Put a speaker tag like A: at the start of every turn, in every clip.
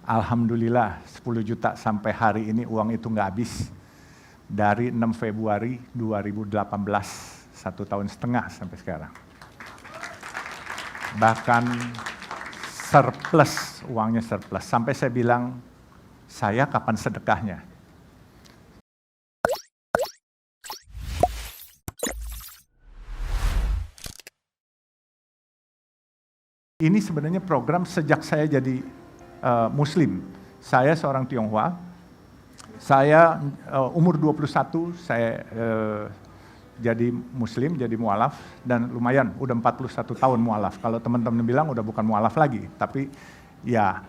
A: Alhamdulillah 10 juta sampai hari ini uang itu nggak habis. Dari 6 Februari 2018, 1,5 tahun sampai sekarang. Bahkan surplus, uangnya surplus. Sampai saya bilang, saya kapan sedekahnya? Ini sebenarnya program sejak saya jadi Muslim. Saya seorang Tionghoa, saya umur 21, saya jadi Muslim, jadi mualaf, dan lumayan, udah 41 tahun mualaf. Kalau teman-teman bilang udah bukan mualaf lagi, tapi ya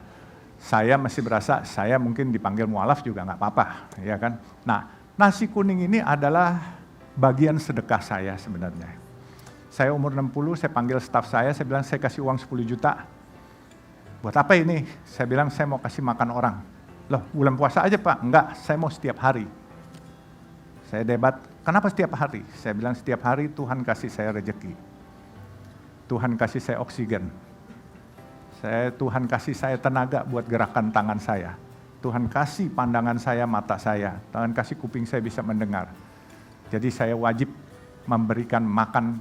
A: saya masih berasa saya mungkin dipanggil mualaf juga nggak apa-apa, ya kan. Nah, nasi kuning ini adalah bagian sedekah saya sebenarnya. Saya umur 60, saya panggil staf saya bilang saya kasih uang 10 juta. Buat apa ini? Saya bilang saya mau kasih makan orang. Loh, bulan puasa aja Pak? Enggak, saya mau setiap hari. Saya debat, kenapa setiap hari? Saya bilang setiap hari Tuhan kasih saya rezeki. Tuhan kasih saya oksigen. Tuhan kasih saya tenaga buat gerakan tangan saya. Tuhan kasih pandangan saya, mata saya. Tuhan kasih kuping saya bisa mendengar. Jadi saya wajib memberikan makan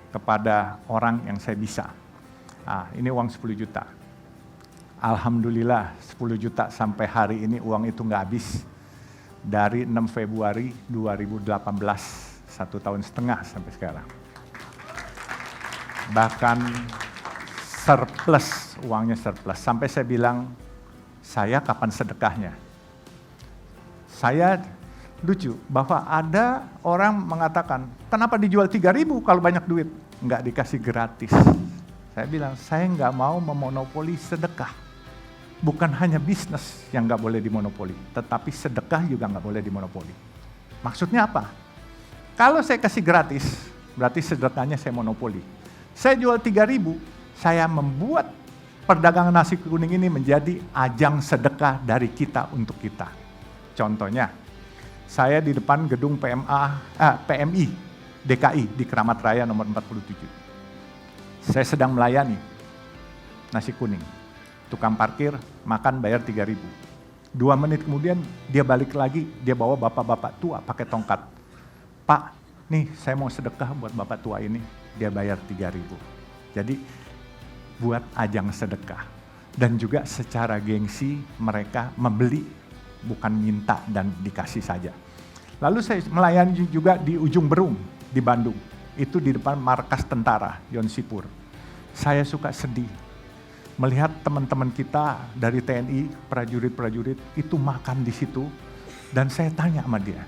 A: kepada orang yang saya bisa. Nah, ini uang 10 juta. Alhamdulillah 10 juta sampai hari ini uang itu nggak habis. Dari 6 Februari 2018, 1,5 tahun sampai sekarang. Bahkan surplus, uangnya surplus. Sampai saya bilang, saya kapan sedekahnya? Saya lucu bahwa ada orang mengatakan, kenapa dijual 3.000 kalau banyak duit? Nggak dikasih gratis. Saya bilang, saya nggak mau memonopoli sedekah. Bukan hanya bisnis yang nggak boleh dimonopoli, tetapi sedekah juga nggak boleh dimonopoli. Maksudnya apa? Kalau saya kasih gratis, berarti sedekahnya saya monopoli. Saya jual 3.000, saya membuat perdagangan nasi kuning ini menjadi ajang sedekah dari kita untuk kita. Contohnya, saya di depan gedung PMI DKI di Keramat Raya nomor 47. Saya sedang melayani nasi kuning. Tukang parkir, makan bayar 3.000. 2 menit kemudian dia balik lagi, dia bawa bapak-bapak tua pakai tongkat. Pak, nih saya mau sedekah buat bapak tua ini, dia bayar 3.000. Jadi buat ajang sedekah. Dan juga secara gengsi mereka membeli, bukan minta dan dikasih saja. Lalu saya melayani juga di Ujung Berung, di Bandung. Itu di depan markas tentara, Yon Sipur. Saya suka sedih melihat teman-teman kita dari TNI, prajurit-prajurit itu makan di situ. Dan saya tanya sama dia,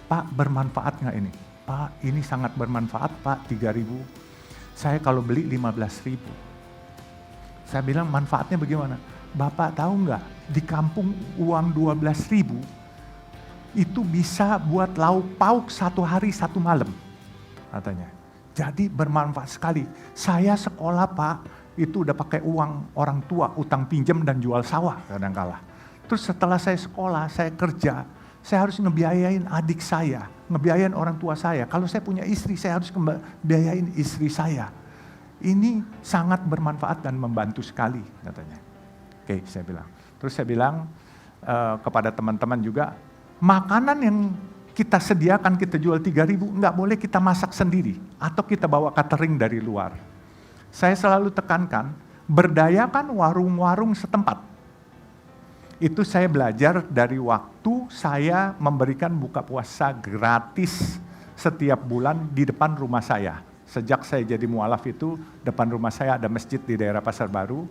A: Pak bermanfaat nggak ini? Pak ini sangat bermanfaat Pak, 3.000. Saya kalau beli 15.000. Saya bilang manfaatnya bagaimana? Bapak tahu nggak, di kampung uang 12.000 itu bisa buat lauk pauk 1 hari 1 malam, katanya. Jadi bermanfaat sekali. Saya sekolah Pak, itu udah pakai uang orang tua, utang pinjam dan jual sawah kadang-kala. Terus setelah saya sekolah, saya kerja, saya harus ngebiayain adik saya, ngebiayain orang tua saya. Kalau saya punya istri, saya harus ngebiayain istri saya. Ini sangat bermanfaat dan membantu sekali, katanya. Oke, saya bilang. Terus saya bilang kepada teman-teman juga, makanan yang kita sediakan, kita jual 3.000, nggak boleh kita masak sendiri, atau kita bawa catering dari luar. Saya selalu tekankan, berdayakan warung-warung setempat. Itu saya belajar dari waktu saya memberikan buka puasa gratis setiap bulan di depan rumah saya. Sejak saya jadi mualaf itu, depan rumah saya ada masjid di daerah Pasar Baru.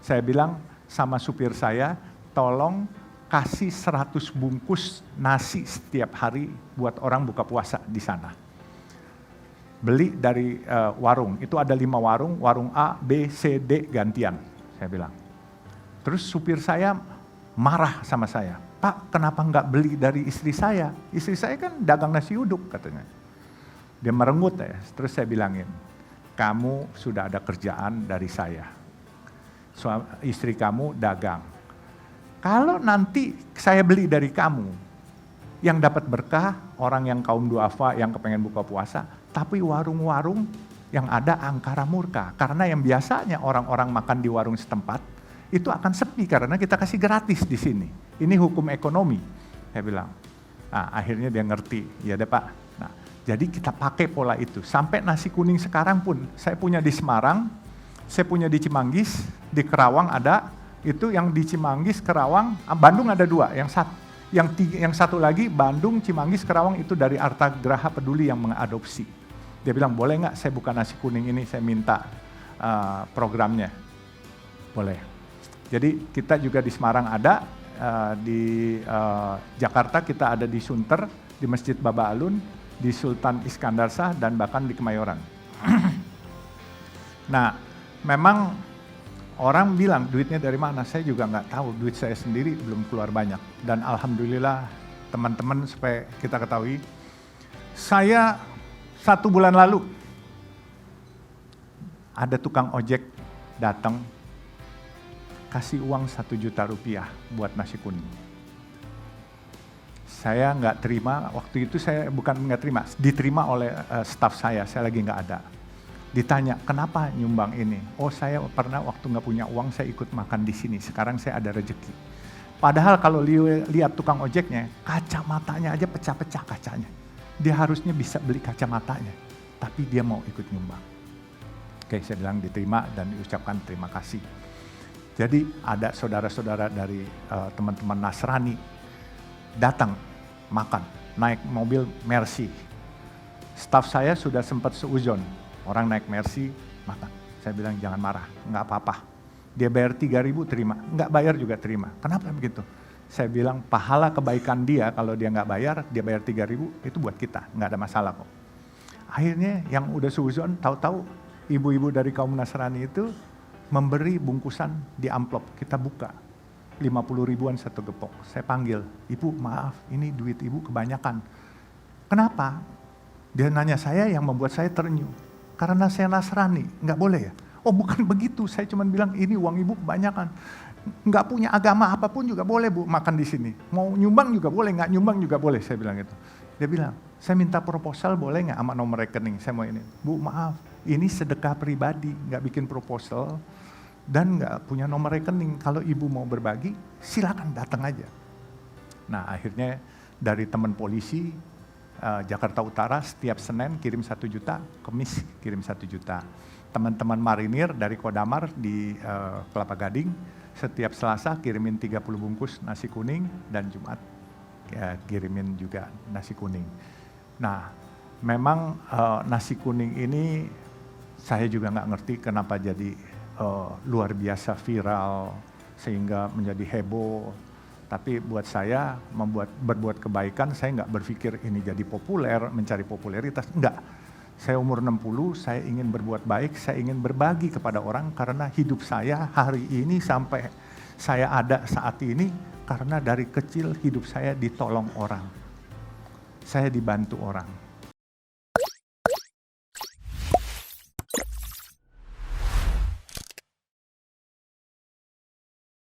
A: Saya bilang sama supir saya, tolong kasih 100 bungkus nasi setiap hari buat orang buka puasa di sana. Beli dari warung, itu ada 5 warung, warung A, B, C, D gantian, saya bilang. Terus supir saya marah sama saya, Pak kenapa nggak beli dari istri saya? Istri saya kan dagang nasi uduk katanya. Dia merenggut ya, terus saya bilangin, kamu sudah ada kerjaan dari saya. Istri kamu dagang. Kalau nanti saya beli dari kamu, yang dapat berkah, orang yang kaum duafa, yang kepengen buka puasa, tapi warung-warung yang ada angkara murka. Karena yang biasanya orang-orang makan di warung setempat, itu akan sepi karena kita kasih gratis di sini. Ini hukum ekonomi. Saya bilang. Nah, akhirnya dia ngerti. Ya deh Pak. Nah, jadi kita pakai pola itu. Sampai nasi kuning sekarang pun, saya punya di Semarang, saya punya di Cimanggis, di Kerawang ada, itu yang di Cimanggis, Kerawang, Bandung ada 2, yang satu lagi Bandung, Cimanggis, Kerawang itu dari Arta Graha Peduli yang mengadopsi. Dia bilang, boleh nggak saya buka nasi kuning ini, saya minta programnya. Boleh. Jadi kita juga di Semarang ada, di Jakarta kita ada di Sunter, di Masjid Baba Alun, di Sultan Iskandar Shah, dan bahkan di Kemayoran. Nah, memang orang bilang duitnya dari mana, saya juga nggak tahu, duit saya sendiri belum keluar banyak. Dan alhamdulillah teman-teman supaya kita ketahui, saya 1 bulan lalu ada tukang ojek datang kasih uang 1 juta rupiah buat nasi kuning. Saya nggak terima, waktu itu saya bukan nggak terima, diterima oleh staf saya lagi nggak ada. Ditanya, kenapa nyumbang ini? Oh saya pernah waktu nggak punya uang, saya ikut makan di sini, sekarang saya ada rezeki. Padahal kalau lihat tukang ojeknya, kacamatanya aja pecah-pecah kacanya. Dia harusnya bisa beli kacamatanya, tapi dia mau ikut nyumbang. Oke, saya bilang diterima dan diucapkan terima kasih. Jadi ada saudara-saudara dari teman-teman Nasrani datang makan, naik mobil Mercy. Staf saya sudah sempat seuzon, orang naik Mercy makan. Saya bilang jangan marah, nggak apa-apa. Dia bayar 3.000 terima, nggak bayar juga terima. Kenapa begitu? Saya bilang pahala kebaikan dia kalau dia nggak bayar, dia bayar 3.000 itu buat kita, nggak ada masalah kok. Akhirnya yang udah seuzon, tahu-tahu ibu-ibu dari kaum Nasrani itu memberi bungkusan di amplop, kita buka. 50 ribuan 1 gepok. Saya panggil, ibu maaf ini duit ibu kebanyakan. Kenapa? Dia nanya saya yang membuat saya terenyuh. Karena saya Nasrani, nggak boleh ya? Oh bukan begitu, saya cuma bilang ini uang ibu kebanyakan. Nggak punya agama apapun juga boleh bu makan di sini. Mau nyumbang juga boleh, nggak nyumbang juga boleh, saya bilang gitu. Dia bilang, saya minta proposal boleh nggak sama nomor rekening, saya mau ini. Bu maaf, ini sedekah pribadi, nggak bikin proposal. Dan nggak punya nomor rekening, kalau ibu mau berbagi silakan datang aja. Nah akhirnya dari teman polisi Jakarta Utara setiap Senin kirim 1 juta, Kamis kirim 1 juta. Teman-teman marinir dari Kodamar di Kelapa Gading setiap Selasa kirimin 30 bungkus nasi kuning dan Jumat kirimin juga nasi kuning. Nah memang nasi kuning ini saya juga nggak ngerti kenapa jadi luar biasa viral sehingga menjadi heboh. Tapi buat saya berbuat kebaikan, saya nggak berpikir ini jadi populer, mencari popularitas, enggak. Saya umur 60, saya ingin berbuat baik, saya ingin berbagi kepada orang karena hidup saya hari ini sampai saya ada saat ini karena dari kecil hidup saya ditolong orang. Saya dibantu orang.